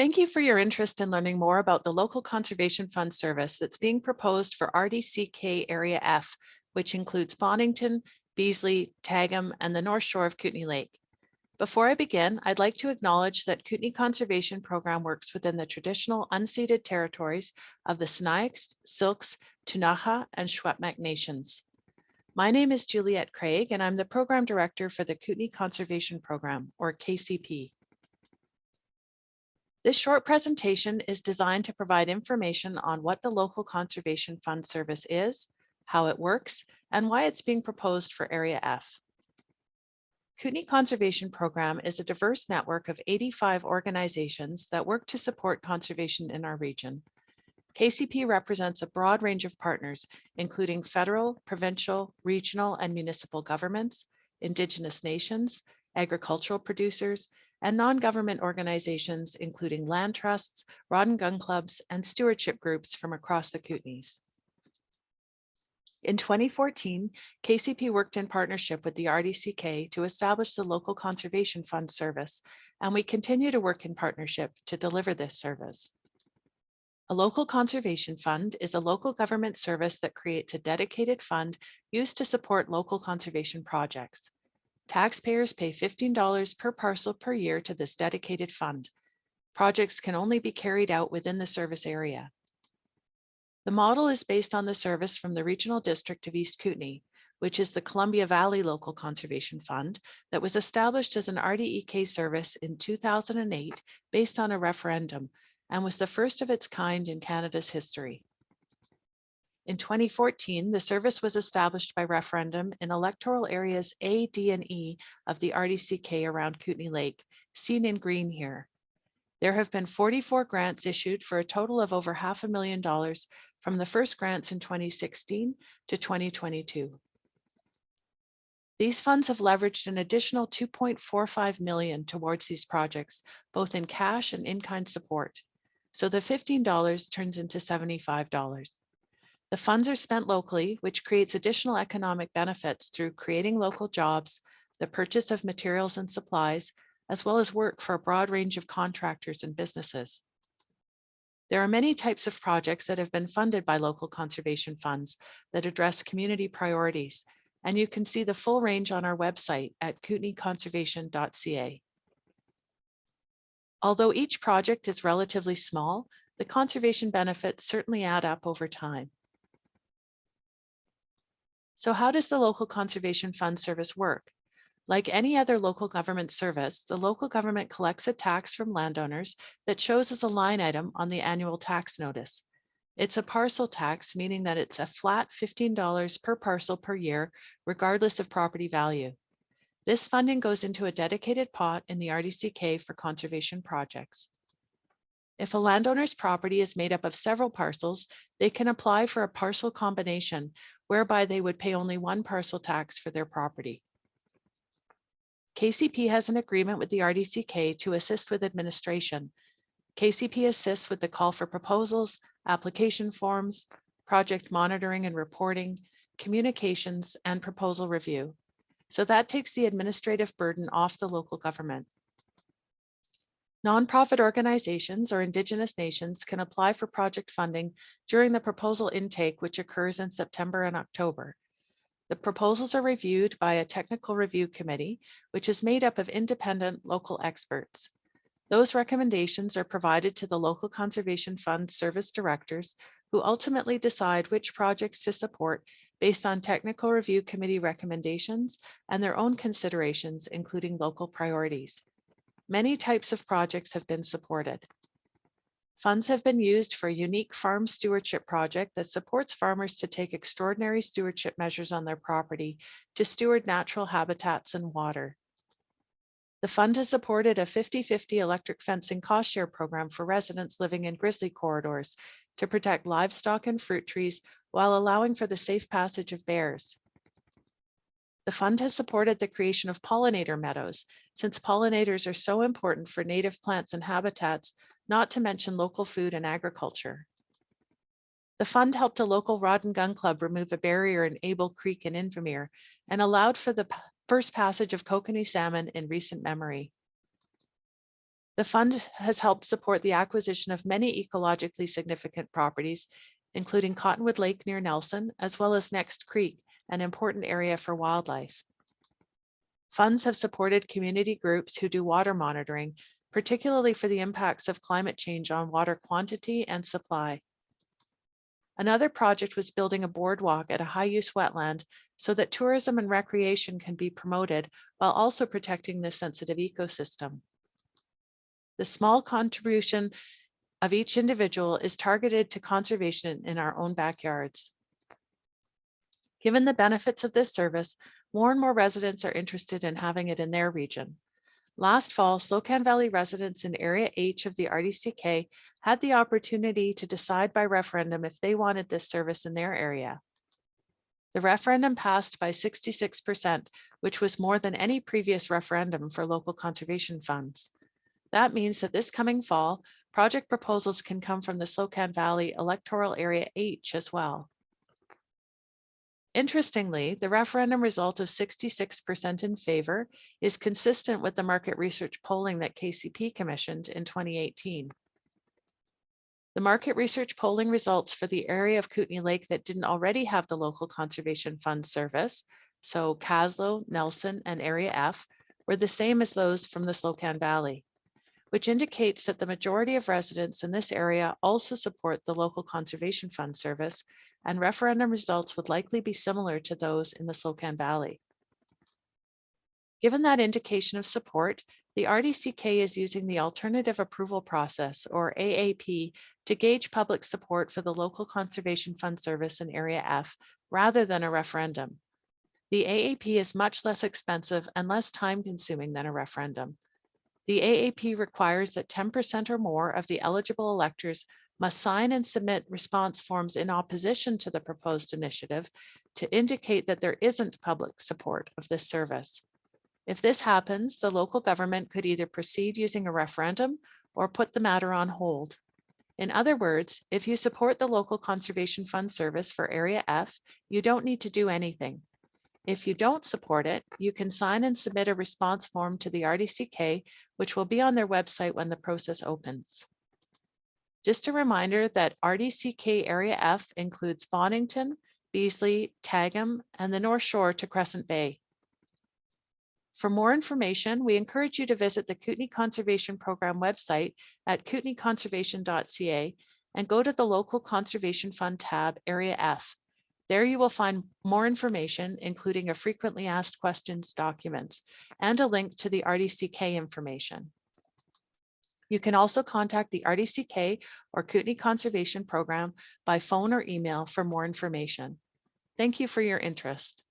Thank you for your interest in learning more about the local conservation fund service that's being proposed for RDCK Area F, which includes Bonnington, Beasley, Taghum, and the North Shore of Kootenay Lake. Before I begin, I'd like to acknowledge that Kootenay Conservation Program works within the traditional unceded territories of the Sinixt, Syilx, Ktunaxa, and Shuswap nations. My name is Juliette Craig, and I'm the Program Director for the Kootenay Conservation Program, or KCP. This short presentation is designed to provide information on what the Local Conservation Fund Service is, how it works, and why it's being proposed for Area F. Kootenay Conservation Program is a diverse network of 85 organizations that work to support conservation in our region. KCP represents a broad range of partners, including federal, provincial, regional, and municipal governments, Indigenous nations, agricultural producers, and non-government organizations, including land trusts, rod and gun clubs, and stewardship groups from across the Kootenays. In 2014, KCP worked in partnership with the RDCK to establish the Local Conservation Fund service, and we continue to work in partnership to deliver this service. A local conservation fund is a local government service that creates a dedicated fund used to support local conservation projects. Taxpayers pay $15 per parcel per year to this dedicated fund. Projects can only be carried out within the service area. The model is based on the service from the Regional District of East Kootenay, which is the Columbia Valley Local Conservation Fund that was established as an RDEK service in 2008 based on a referendum and was the first of its kind in Canada's history. In 2014, the service was established by referendum in electoral areas A, D, and E of the RDCK around Kootenay Lake, seen in green here. There have been 44 grants issued for a total of over $500,000 from the first grants in 2016 to 2022. These funds have leveraged an additional $2.45 million towards these projects, both in cash and in-kind support. So the $15 turns into $75. The funds are spent locally, which creates additional economic benefits through creating local jobs, the purchase of materials and supplies, as well as work for a broad range of contractors and businesses. There are many types of projects that have been funded by local conservation funds that address community priorities, and you can see the full range on our website at kootenayconservation.ca. Although each project is relatively small, the conservation benefits certainly add up over time. So how does the Local Conservation Fund service work? Like any other local government service, the local government collects a tax from landowners that shows as a line item on the annual tax notice. It's a parcel tax, meaning that it's a flat $15 per parcel per year, regardless of property value. This funding goes into a dedicated pot in the RDCK for conservation projects. If a landowner's property is made up of several parcels, they can apply for a parcel combination, whereby they would pay only one parcel tax for their property. KCP has an agreement with the RDCK to assist with administration. KCP assists with the call for proposals, application forms, project monitoring and reporting, communications, and proposal review. So that takes the administrative burden off the local government. Nonprofit organizations or Indigenous nations can apply for project funding during the proposal intake, which occurs in September and October. The proposals are reviewed by a technical review committee, which is made up of independent local experts. Those recommendations are provided to the Local Conservation Fund service directors, who ultimately decide which projects to support based on technical review committee recommendations and their own considerations, including local priorities. Many types of projects have been supported. Funds have been used for a unique farm stewardship project that supports farmers to take extraordinary stewardship measures on their property to steward natural habitats and water. The fund has supported a 50-50 electric fencing cost share program for residents living in grizzly corridors to protect livestock and fruit trees while allowing for the safe passage of bears. The fund has supported the creation of pollinator meadows, since pollinators are so important for native plants and habitats, not to mention local food and agriculture. The fund helped a local rod and gun club remove a barrier in Able Creek in Invermere and allowed for the first passage of kokanee salmon in recent memory. The fund has helped support the acquisition of many ecologically significant properties, including Cottonwood Lake near Nelson, as well as Next Creek, an important area for wildlife. Funds have supported community groups who do water monitoring, particularly for the impacts of climate change on water quantity and supply. Another project was building a boardwalk at a high-use wetland so that tourism and recreation can be promoted while also protecting this sensitive ecosystem. The small contribution of each individual is targeted to conservation in our own backyards. Given the benefits of this service, more and more residents are interested in having it in their region. Last fall, Slocan Valley residents in Area H of the RDCK had the opportunity to decide by referendum if they wanted this service in their area. The referendum passed by 66%, which was more than any previous referendum for local conservation funds. That means that this coming fall, project proposals can come from the Slocan Valley Electoral Area H as well. Interestingly, the referendum result of 66% in favor is consistent with the market research polling that KCP commissioned in 2018. The market research polling results for the area of Kootenay Lake that didn't already have the local conservation fund service, so Caslow, Nelson, and Area F, were the same as those from the Slocan Valley, which indicates that the majority of residents in this area also support the local conservation fund service, and referendum results would likely be similar to those in the Slocan Valley. Given that indication of support, the RDCK is using the Alternative Approval Process, or AAP, to gauge public support for the local conservation fund service in Area F rather than a referendum. The AAP is much less expensive and less time-consuming than a referendum. The AAP requires that 10% or more of the eligible electors must sign and submit response forms in opposition to the proposed initiative to indicate that there isn't public support of this service. If this happens, the local government could either proceed using a referendum or put the matter on hold. In other words, if you support the local conservation fund service for Area F, you don't need to do anything. If you don't support it, you can sign and submit a response form to the RDCK, which will be on their website when the process opens. Just a reminder that RDCK Area F includes Bonnington, Beasley, Taghum, and the North Shore to Crescent Bay. For more information, we encourage you to visit the Kootenay Conservation Program website at kootenayconservation.ca and go to the Local Conservation Fund tab, Area F. There you will find more information, including a frequently asked questions document and a link to the RDCK information. You can also contact the RDCK or Kootenay Conservation Program by phone or email for more information. Thank you for your interest.